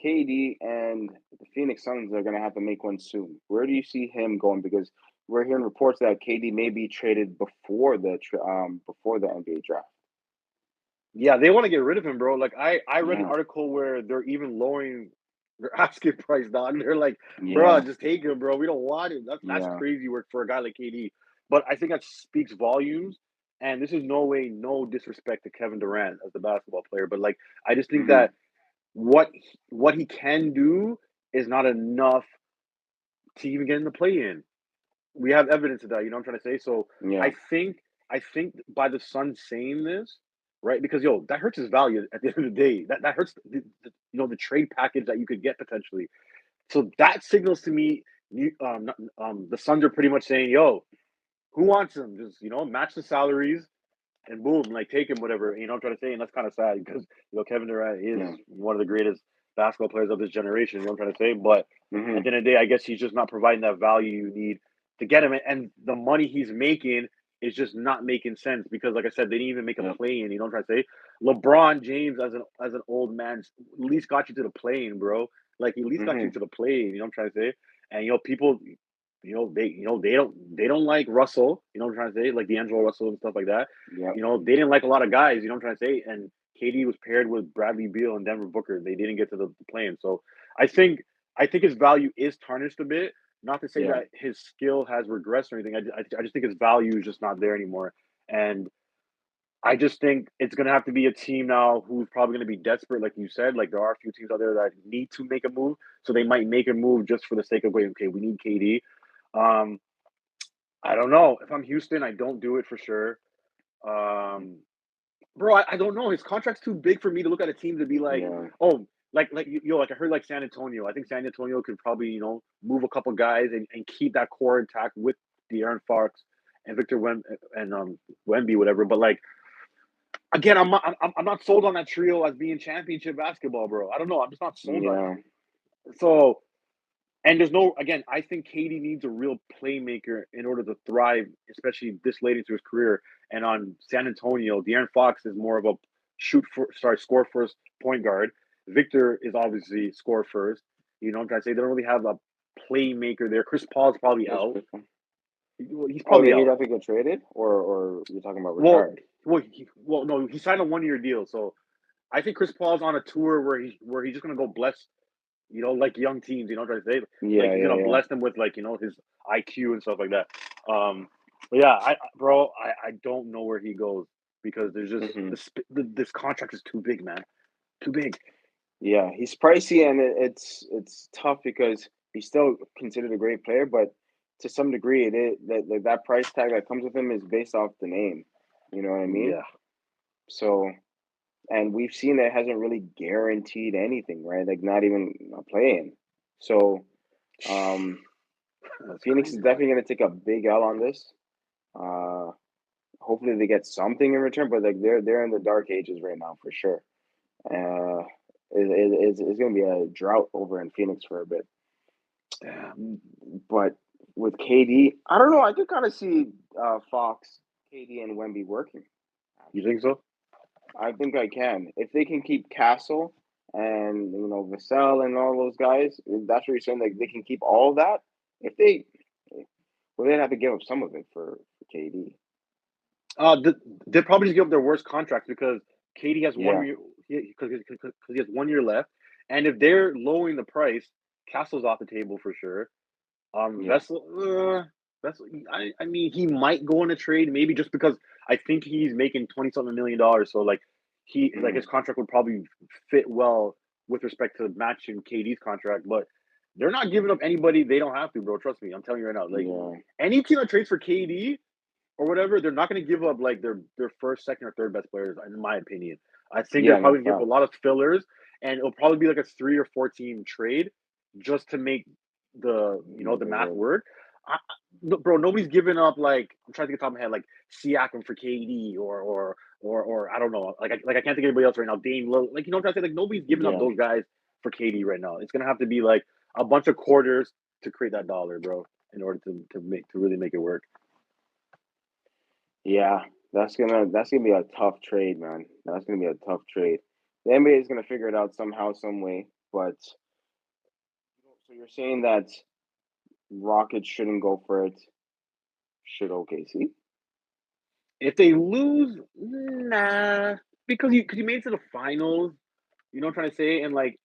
KD and the Phoenix Suns are gonna have to make one soon. Where do you see him going? Because we're hearing reports that KD may be traded before the NBA draft. Yeah, they want to get rid of him, bro. Like I read an Yeah, article where they're even lowering their asking price, dog. They're like, bro, yeah, just take him, bro. We don't want him. That's yeah, crazy work for a guy like KD. But I think that speaks volumes. And this is no way, no disrespect to Kevin Durant as the basketball player, but like I just think hmm that what he can do is not enough to even get in the play in. We have evidence of that. You know what I'm trying to say? So yeah, I think I think by the Suns saying this, right? Because yo, that hurts his value at the end of the day. That hurts the trade package that you could get potentially. So that signals to me, the Suns are pretty much saying, yo, who wants him? Just match the salaries and boom, like take him, whatever. You know what I'm trying to say? And that's kind of sad because Kevin Durant is yeah, one of the greatest basketball players of this generation. You know what I'm trying to say? But at hmm the end of the day, I guess he's just not providing that value you need to get him. And the money he's making is just not making sense because, like I said, they didn't even make a yeah, play in. You know what I'm trying to say? LeBron James, as an old man, at least got you to the play in, bro. Like he at least got you hmm to the play in. You know what I'm trying to say? And people, they don't like Russell. You know what I'm trying to say? Like D'Angelo Russell and stuff like that. yeah, They didn't like a lot of guys, you know what I'm trying to say? And KD was paired with Bradley Beal and Denver Booker. They didn't get to the play-in. So I think I think his value is tarnished a bit. Not to say yeah, that his skill has regressed or anything. I just think his value is just not there anymore. And I just think it's gonna have to be a team now who's probably gonna be desperate, like you said. Like there are a few teams out there that need to make a move, so they might make a move just for the sake of going. Okay, we need KD. Um, I don't know. If I'm Houston, I don't do it for sure. Um, Bro, I don't know. His contract's too big for me to look at a team to be like, yeah. oh, like I heard like San Antonio. I think San Antonio could probably move a couple guys and keep that core intact with De'Aaron Fox and Victor Wemby, whatever. But like again, I'm not sold on that trio as being championship basketball, bro. I don't know. I'm just not sold on Yeah. it. So and there's no again, I think Katie needs a real playmaker in order to thrive, especially this late into his career. And on San Antonio, De'Aaron Fox is more of a score first point guard. Victor is obviously score first. You know what I'm trying to say? They don't really have a playmaker there. Chris Paul's probably That's out. good. He's Oh, probably that he'd out. have to get traded, or you're talking about Well, retired? no, he signed a 1 year deal. So I think Chris Paul's on a tour where he's just gonna go bless like young teams, what I'm trying to say? Like Yeah, he's yeah, gonna yeah. bless them with his IQ and stuff like that. But yeah, I don't know where he goes because there's just hmm this contract is too big, man, too big. Yeah, he's pricey, and it's tough because he's still considered a great player, but to some degree, it is that price tag that comes with him is based off the name. You know what I mean? Yeah, So, and we've seen that it hasn't really guaranteed anything, right? Like not even a play-in. So, um, that's Phoenix is crazy, dog. definitely going to take a big L on this. Uh, Hopefully they get something in return, but like they're in the dark ages right now for sure. Uh, it's going to be a drought over in Phoenix for a bit. Yeah, But with KD, I don't know. I could kind of see Fox, KD, and Wemby working. you think Actually, so? I think I can if they can keep Castle and Vassell and all those guys. That's what you're saying. Like they can keep all of that. If they, well, they'd have to give up some of it for KD. They probably just give up their worst contracts because Katie has one Yeah, year because he has 1 year left, and if they're lowering the price, Castle's off the table for sure. yeah, Vessel. I mean, he might go in a trade maybe just because I think he's making 20 something $1 million. So like mm, his contract would probably fit well with respect to matching KD's contract. But they're not giving up anybody they don't have to, bro. Trust me, I'm telling you right now. Like yeah, any team that trades for KD or whatever, they're not going to give up like their first, second, or third best players, in my opinion. I think they're yeah. No probably going to give up a facts. lot of fillers, and it'll probably be like a 3 or 4 team trade just to make the Make it math work. work. Bro, nobody's giving up like I'm trying to get top of my head like Siakam for KD or I don't know like I can't think of anybody else right now. Dame Lillard, like I'm trying to say like nobody's giving up Yeah, those guys for KD right now. It's gonna have to be like a bunch of quarters to create that dollar, bro, in order to really make it work. yeah. That's gonna be a tough trade, man. That's gonna be a tough trade. The NBA is gonna figure it out somehow, some way. But so you're saying that Rockets shouldn't go for it. Should OKC? If they lose, nah, because you made it to the finals. You know what I'm trying to say? And like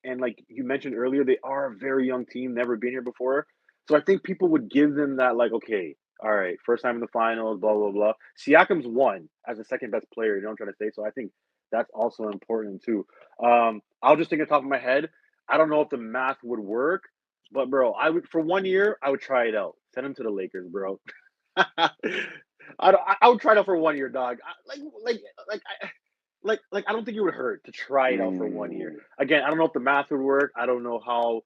you mentioned earlier, they are a very young team, never been here before. So I think people would give them that like, okay, all right, first time in the finals, blah blah blah. Siakam's won as the second best player. You know what I'm trying to say? So I think that's also important too. I'll just think on top of my head. I don't know if the math would work, but bro, I would for 1 year, I would try it out. Send him to the Lakers, bro. I would try it out for 1 year, dog. Like like I don't think it would hurt to try it out for 1 year. Mm, Again, I don't know if the math would work. I don't know how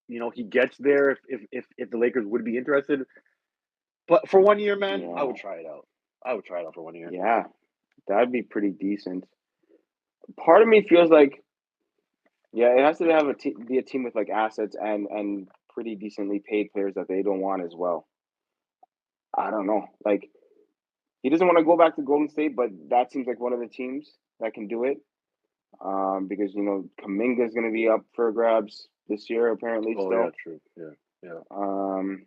he gets there if the Lakers would be interested. But for 1 year, man, I yeah, would try it out. I would try it out for 1 year. yeah, that'd be pretty decent. Part of me feels like, yeah, it has to have be a team with like assets and pretty decently paid players that they don't want as well. I don't know. Like he doesn't want to go back to Golden State, but that seems like one of the teams that can do it. Because Kaminga is going to be up for grabs this year apparently Oh yeah, still. true. Yeah, yeah. Um,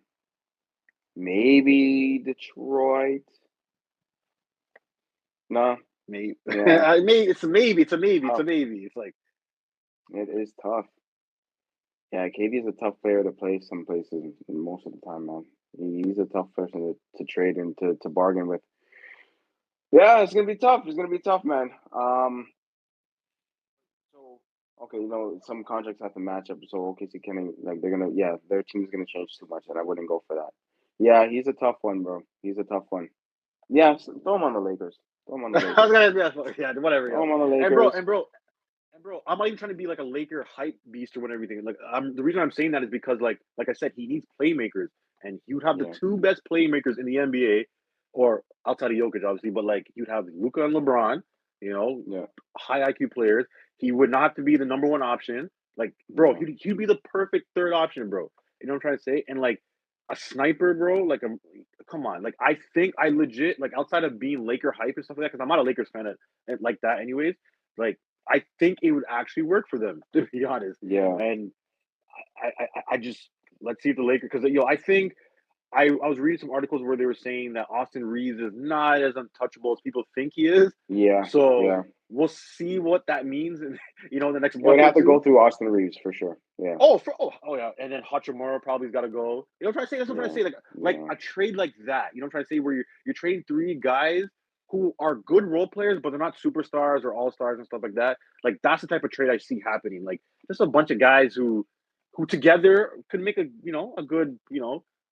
maybe Detroit. No, Maybe. yeah, It's a maybe. It's a maybe. It's a tough. maybe. It's like It is tough. Yeah, KD is a tough player to play some places most of the time, man. He's a tough person to trade and to bargain with. Yeah, it's gonna be tough. It's gonna be tough, man. So okay, some contracts have to match up. So OKC can like their team's gonna change too much, and I wouldn't go for that. Yeah, he's a tough one, bro. He's a tough one. Yeah, throw him on the Lakers. Throw him on the I was Lakers. gonna yeah, whatever, Throw yo. him on the And bro, Lakers. and bro, And bro, I'm not even trying to be like a Laker hype beast or whatever everything. Like the reason I'm saying that is because like I said, he needs playmakers, and he would have the Yeah, two best playmakers in the NBA, or outside of Jokic, obviously. But like you'd have Luka and LeBron, you know, yeah, high IQ players. He would not have to be the number one option. Like, bro, yeah, he'd be the perfect third option, bro. You know what I'm trying to say? And like a sniper, bro. Come on. Like I think I legit like outside of being Laker hype and stuff like that, because I'm not a Lakers fan like that, anyways. Like I think it would actually work for them, to be honest. yeah, And I just let's see if the Lakers because I think I was reading some articles where they were saying that Austin Reeves is not as untouchable as people think he is. yeah, So yeah. we'll see what that means in the next It would month or have to go two. through Austin Reeves for sure. Yeah, Oh yeah, and then Hachimura probably's got to go. You know what I'm trying to say? That's what I'm trying to yeah, say. Like yeah, a trade like that. You know what I'm trying to say? Where you're trading three guys who are good role players, but they're not superstars or all stars and stuff like that. Like that's the type of trade I see happening. Like just a bunch of guys who together could make a good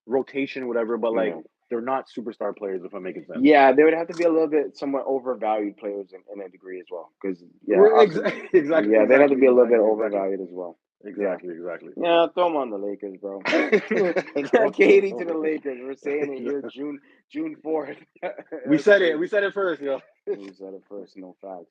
rotation, whatever. But like yeah. they're not superstar players, if I'm making sense. Yeah, they would have to be a little bit somewhat overvalued players in a degree as well. Because yeah, Austin. Exactly, Yeah, they'd have to exactly, be a little bit exactly, exactly, overvalued as well. Yeah, exactly, exactly. yeah. Throw them on the Lakers, bro. Don't, Katie to don't the make it. Lakers. We're saying it here, June 4th. We That's said it. We crazy. said it first, yo. We said it first, no fact.